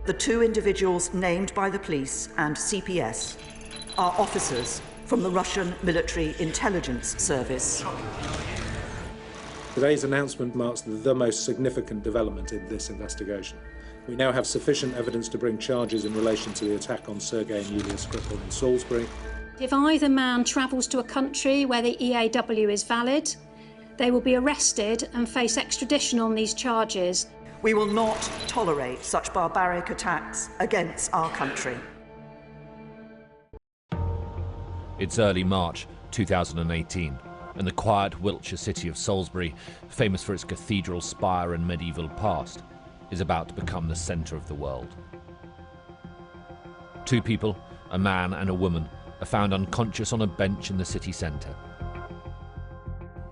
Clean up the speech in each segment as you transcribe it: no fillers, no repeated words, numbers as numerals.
The two individuals named by the police and CPS are officers from the Russian Military Intelligence Service. Today's announcement marks the most significant development in this investigation. We now have sufficient evidence to bring charges in relation to the attack on Sergei and Yulia Skripal in Salisbury. If either man travels to a country where the EAW is valid, they will be arrested and face extradition on these charges. We will not tolerate such barbaric attacks against our country. It's early March 2018, and the quiet Wiltshire city of Salisbury, famous for its cathedral spire and medieval past, is about to become the centre of the world. Two people, a man and a woman, are found unconscious on a bench in the city centre.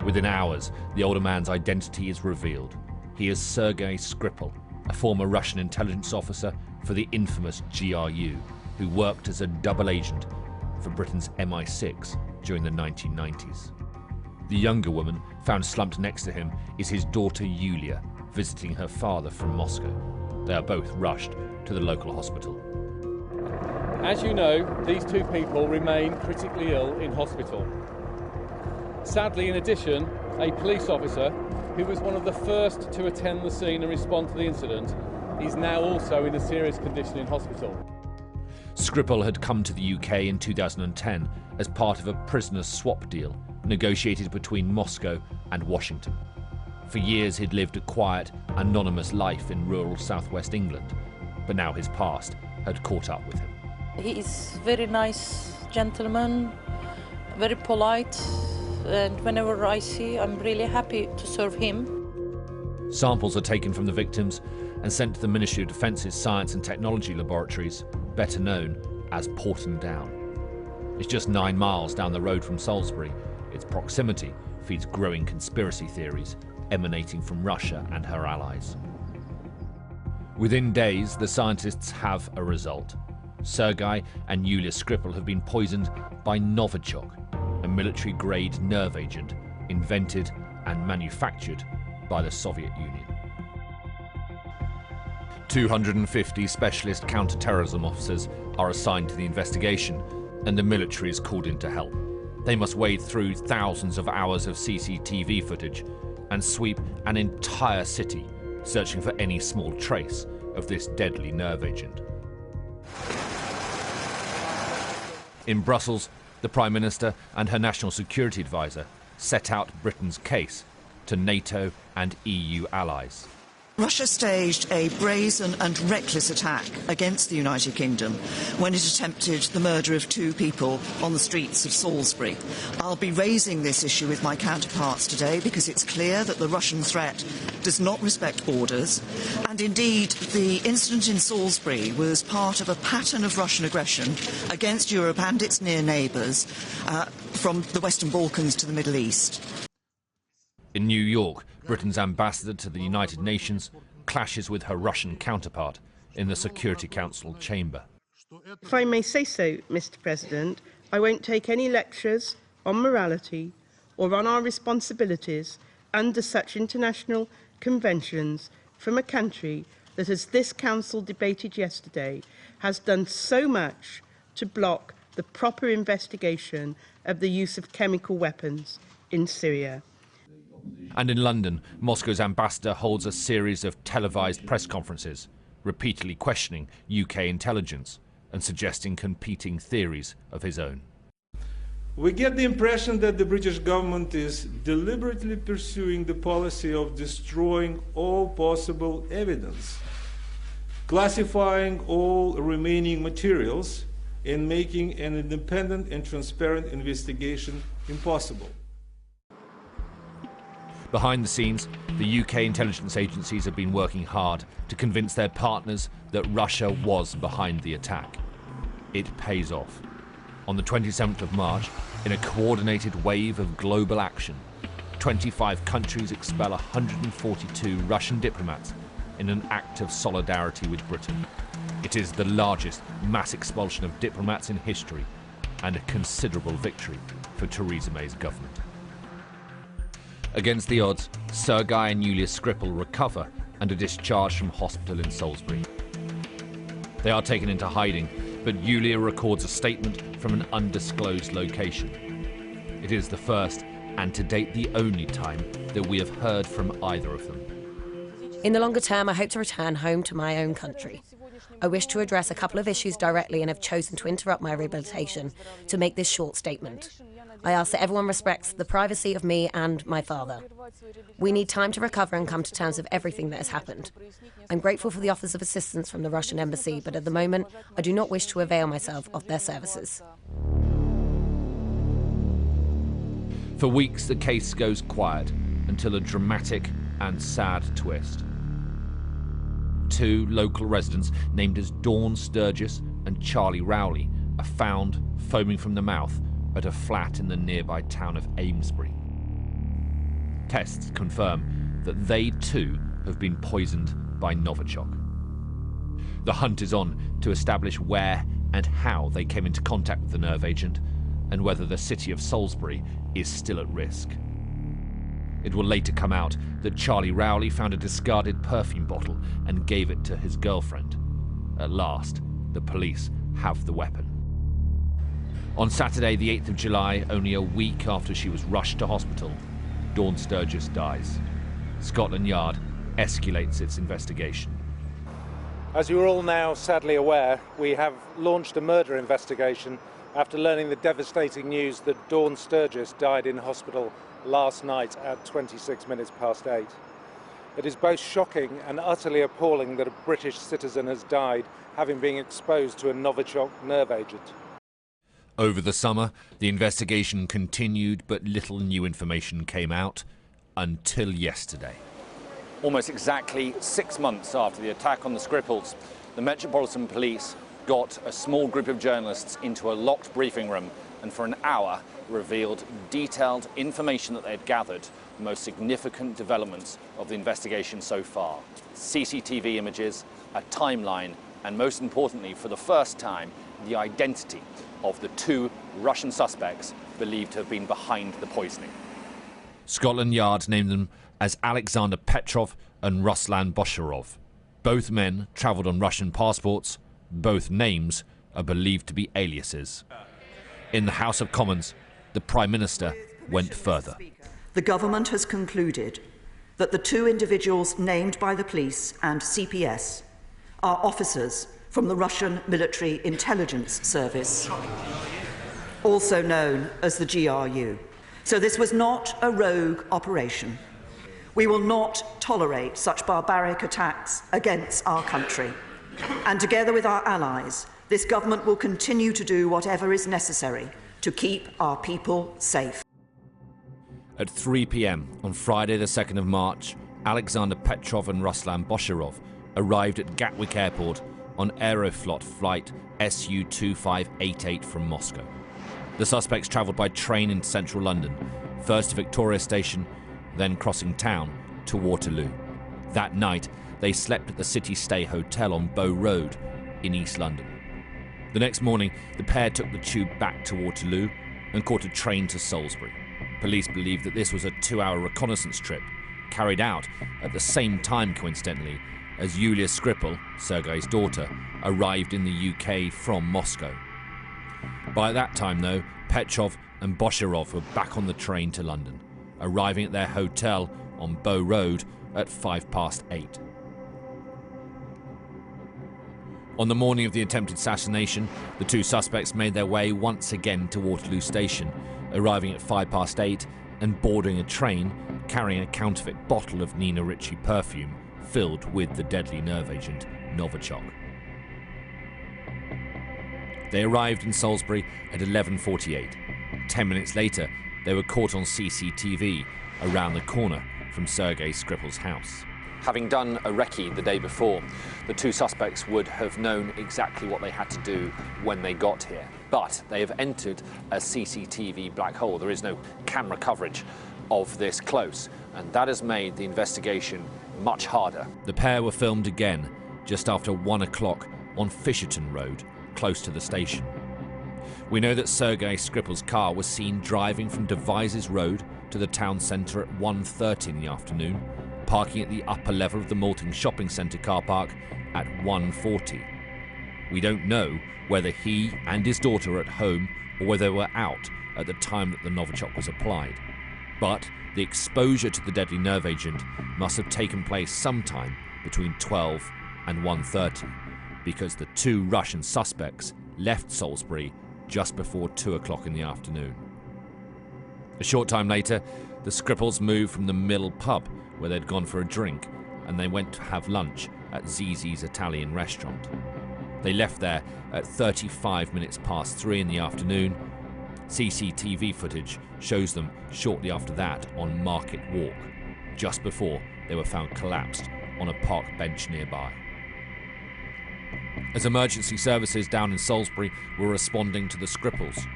Within hours, the older man's identity is revealed. He is Sergei Skripal, a former Russian intelligence officer for the infamous GRU, who worked as a double agent for Britain's MI6 during the 1990s. The younger woman, found slumped next to him, is his daughter Yulia, visiting her father from Moscow. They are both rushed to the local hospital. As you know, these two people remain critically ill in hospital. Sadly, in addition, a police officer who was one of the first to attend the scene and respond to the incident is now also in a serious condition in hospital. Skripal had come to the UK in 2010 as part of a prisoner swap deal negotiated between Moscow and Washington. For years he'd lived a quiet, anonymous life in rural southwest England, but now his past had caught up with him. He is very nice gentleman, very polite, and whenever I see, I'm really happy to serve him. Samples are taken from the victims and sent to the Ministry of Defence's Science and Technology laboratories, better known as Porton Down. It's just 9 miles down the road from Salisbury. Its proximity feeds growing conspiracy theories emanating from Russia and her allies. Within days, the scientists have a result. Sergei and Yulia Skripal have been poisoned by NOVICHOK, a military-grade nerve agent invented and manufactured by the Soviet Union. 250 specialist counter-terrorism officers are assigned to the investigation, and the military is called in to help. They must wade through thousands of hours of CCTV footage and sweep an entire city, searching for any small trace of this deadly nerve agent. In Brussels, the Prime Minister and her National Security Advisor set out Britain's case to NATO and EU allies. Russia staged a brazen and reckless attack against the United Kingdom when it attempted the murder of two people on the streets of Salisbury. I'll be raising this issue with my counterparts today because it's clear that the Russian threat does not respect borders, and indeed the incident in Salisbury was part of a pattern of Russian aggression against Europe and its near neighbours, from the Western Balkans to the Middle East. In New York, Britain's ambassador to the United Nations clashes with her Russian counterpart in the Security Council chamber. If I may say so, Mr. President, I won't take any lectures on morality or on our responsibilities under such international conventions from a country that, as this Council debated yesterday, has done so much to block the proper investigation of the use of chemical weapons in Syria. And in London, Moscow's ambassador holds a series of televised press conferences, repeatedly questioning UK intelligence and suggesting competing theories of his own. We get the impression that the British government is deliberately pursuing the policy of destroying all possible evidence, classifying all remaining materials, and making an independent and transparent investigation impossible. Behind the scenes, the UK intelligence agencies have been working hard to convince their partners that Russia was behind the attack. It pays off. On the 27th of March, in a coordinated wave of global action, 25 countries expel 142 Russian diplomats in an act of solidarity with Britain. It is the largest mass expulsion of diplomats in history and a considerable victory for Theresa May's government. Against the odds, Sergei and Yulia Skripal recover and are discharged from hospital in Salisbury. They are taken into hiding, but Yulia records a statement from an undisclosed location. It is the first, and to date the only time, that we have heard from either of them. In the longer term, I hope to return home to my own country. I wish to address a couple of issues directly and have chosen to interrupt my rehabilitation to make this short statement. I ask that everyone respects the privacy of me and my father. We need time to recover and come to terms with everything that has happened. I'm grateful for the offers of assistance from the Russian embassy, but at the moment, I do not wish to avail myself of their services. For weeks, the case goes quiet until a dramatic and sad twist. Two local residents named as Dawn Sturgis and Charlie Rowley are found foaming from the mouth at a flat in the nearby town of Amesbury. Tests confirm that they too have been poisoned by Novichok. The hunt is on to establish where and how they came into contact with the nerve agent and whether the city of Salisbury is still at risk. It will later come out that Charlie Rowley found a discarded perfume bottle and gave it to his girlfriend. At last, the police have the weapon. On Saturday, the 8th of July, only a week after she was rushed to hospital, Dawn Sturgis dies. Scotland Yard escalates its investigation. As you're all now sadly aware, we have launched a murder investigation after learning the devastating news that Dawn Sturgis died in hospital last night at 26 minutes past 8. It is both shocking and utterly appalling that a British citizen has died having been exposed to a Novichok nerve agent. Over the summer, the investigation continued, but little new information came out until yesterday. Almost exactly 6 months after the attack on the Skripals, the Metropolitan Police got a small group of journalists into a locked briefing room and for an hour revealed detailed information that they had gathered, the most significant developments of the investigation so far. CCTV images, a timeline, and most importantly, for the first time, the identity of the two Russian suspects believed to have been behind the poisoning. Scotland Yard named them as Alexander Petrov and Ruslan Bosharov. Both men travelled on Russian passports. Both names are believed to be aliases. In the House of Commons, the Prime Minister went further. The government has concluded that the two individuals named by the police and CPS are officers from the Russian Military Intelligence Service, also known as the GRU. So this was not a rogue operation. We will not tolerate such barbaric attacks against our country. And together with our allies, this government will continue to do whatever is necessary to keep our people safe. At 3 p.m. on Friday the 2nd of March, Alexander Petrov and Ruslan Bosharov arrived at Gatwick Airport on Aeroflot flight SU-2588 from Moscow. The suspects travelled by train in central London, first to Victoria Station, then crossing town to Waterloo. That night, they slept at the City Stay Hotel on Bow Road in East London. The next morning, the pair took the tube back to Waterloo and caught a train to Salisbury. Police believe that this was a 2-hour reconnaissance trip, carried out at the same time, coincidentally, as Yulia Skripal, Sergei's daughter, arrived in the UK from Moscow. By that time, though, Petrov and Bosharov were back on the train to London, arriving at their hotel on Bow Road at 8:05. On the morning of the attempted assassination, the two suspects made their way once again to Waterloo Station, arriving at 8:05 and boarding a train carrying a counterfeit bottle of Nina Ricci perfume filled with the deadly nerve agent Novichok. They arrived in Salisbury at 11:48. 10 minutes later, they were caught on CCTV around the corner from Sergei Skripal's house. Having done a recce the day before, the two suspects would have known exactly what they had to do when they got here. But they have entered a CCTV black hole. There is no camera coverage of this close, and that has made the investigation much harder. The pair were filmed again just after 1 o'clock on Fisherton Road, close to the station. We know that Sergei Skripal's car was seen driving from Devizes Road to the town centre at 1:30 in the afternoon, parking at the upper level of the Malting Shopping Centre car park at 1:40. We don't know whether he and his daughter were at home or whether they were out at the time that the Novichok was applied. But the exposure to the deadly nerve agent must have taken place sometime between 12 and 1:30, because the two Russian suspects left Salisbury just before 2 o'clock in the afternoon. A short time later, the Skripals moved from the Mill pub where they'd gone for a drink, and they went to have lunch at Zizi's Italian restaurant. They left there at 35 minutes past 3 in the afternoon. CCTV footage shows them shortly after that on Market Walk, just before they were found collapsed on a park bench nearby. As emergency services down in Salisbury were responding to the Skripals,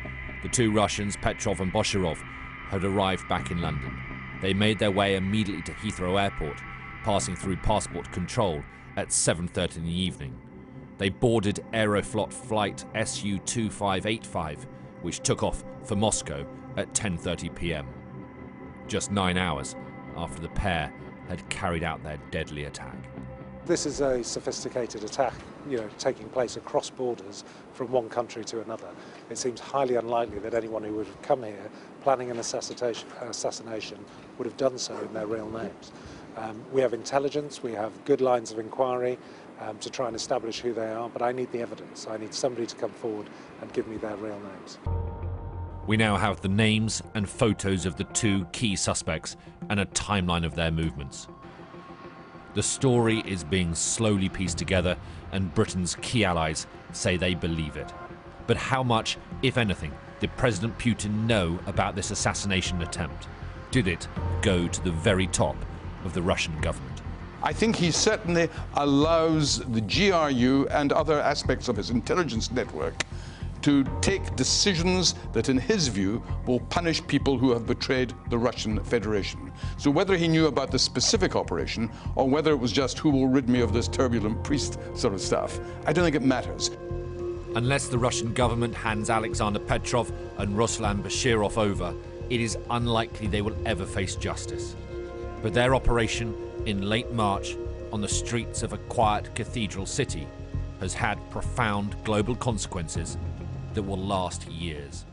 the two Russians, Petrov and Boshirov, had arrived back in London. They made their way immediately to Heathrow Airport, passing through passport control at 7:30 in the evening. They boarded Aeroflot flight SU-2585, which took off for Moscow at 10:30 p.m, just 9 hours after the pair had carried out their deadly attack. This is a sophisticated attack, taking place across borders from one country to another. It seems highly unlikely that anyone who would have come here planning an assassination would have done so in their real names. We have intelligence, we have good lines of inquiry to try and establish who they are, but I need the evidence. I need somebody to come forward and give me their real names. We now have the names and photos of the two key suspects and a timeline of their movements. The story is being slowly pieced together, and Britain's key allies say they believe it. But how much, if anything, did President Putin know about this assassination attempt? Did it go to the very top of the Russian government? I think he certainly allows the GRU and other aspects of his intelligence network to take decisions that, in his view, will punish people who have betrayed the Russian Federation. So whether he knew about the specific operation or whether it was just who will rid me of this turbulent priest sort of stuff, I don't think it matters. Unless the Russian government hands Alexander Petrov and Ruslan Bashirov over, it is unlikely they will ever face justice. But their operation in late March on the streets of a quiet cathedral city has had profound global consequences that will last years.